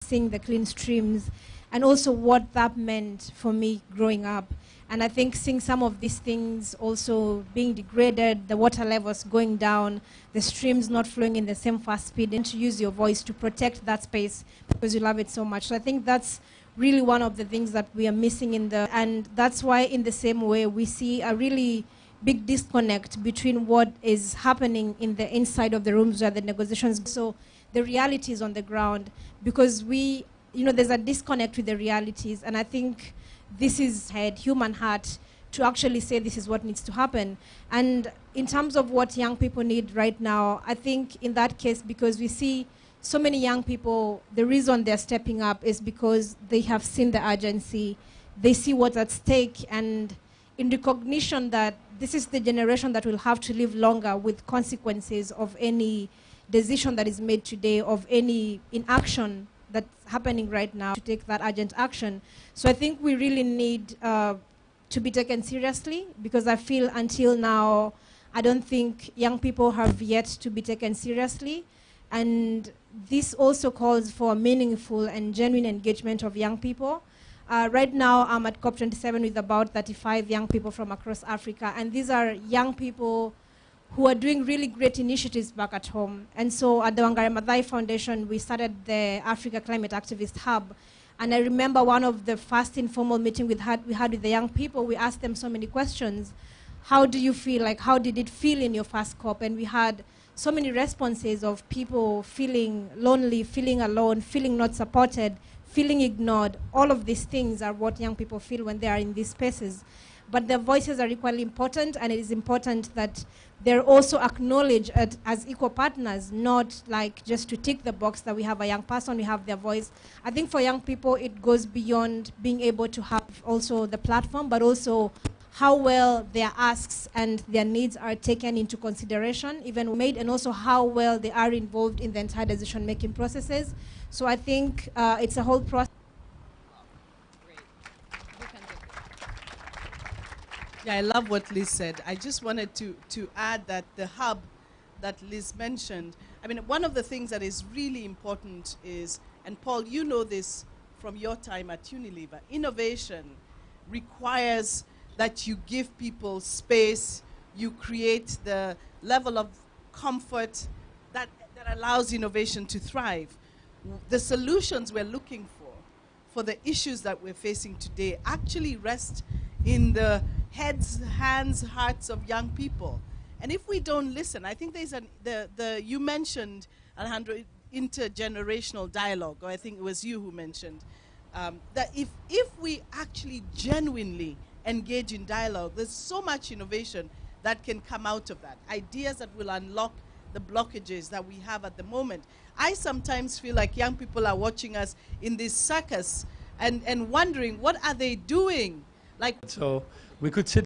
seeing the clean streams, and also what that meant for me growing up. And I think seeing some of these things also being degraded, the water levels going down, the streams not flowing in the same fast speed, and to use your voice to protect that space because you love it so much. So I think that's really one of the things that we are missing and that's why in the same way we see a really big disconnect between what is happening in the inside of the rooms where the negotiations, so the realities on the ground, because there's a disconnect with the realities, and I think this is human heart to actually say this is what needs to happen. And in terms of what young people need right now, I think in that case, because we see so many young people, the reason they're stepping up is because they have seen the urgency, they see what's at stake, and in recognition that this is the generation that will have to live longer with consequences of any decision that is made today, of any inaction that's happening right now, to take that urgent action. So I think we really need to be taken seriously, because I feel until now, I don't think young people have yet to be taken seriously. And this also calls for meaningful and genuine engagement of young people. Right now, I'm at COP27 with about 35 young people from across Africa, and these are young people who are doing really great initiatives back at home. And so at the Wangari Maathai Foundation, we started the Africa Climate Activist Hub. And I remember one of the first informal meetings we had with the young people, we asked them so many questions. How do you feel? Like, how did it feel in your first COP? And we had so many responses of people feeling lonely, feeling alone, feeling not supported, feeling ignored. All of these things are what young people feel when they are in these spaces. But their voices are equally important, and it is important that they're also acknowledged as equal partners, not like just to tick the box that we have a young person, we have their voice. I think for young people, it goes beyond being able to have also the platform, but also how well their asks and their needs are taken into consideration, even made, and also how well they are involved in the entire decision-making processes. So I think it's a whole process. Yeah, I love what Liz said. I just wanted to add that the hub that Liz mentioned, I mean, one of the things that is really important is, and Paul, you know this from your time at Unilever, innovation requires that you give people space, you create the level of comfort that allows innovation to thrive. The solutions we're looking for the issues that we're facing today actually rest in the heads, hands, hearts of young people. And if we don't listen, I think there's you mentioned, Alejandro, intergenerational dialogue, or I think it was you who mentioned, that if we actually genuinely engage in dialogue, there's so much innovation that can come out of that. Ideas that will unlock the blockages that we have at the moment. I sometimes feel like young people are watching us in this circus and wondering, what are they doing? Like, so we could sit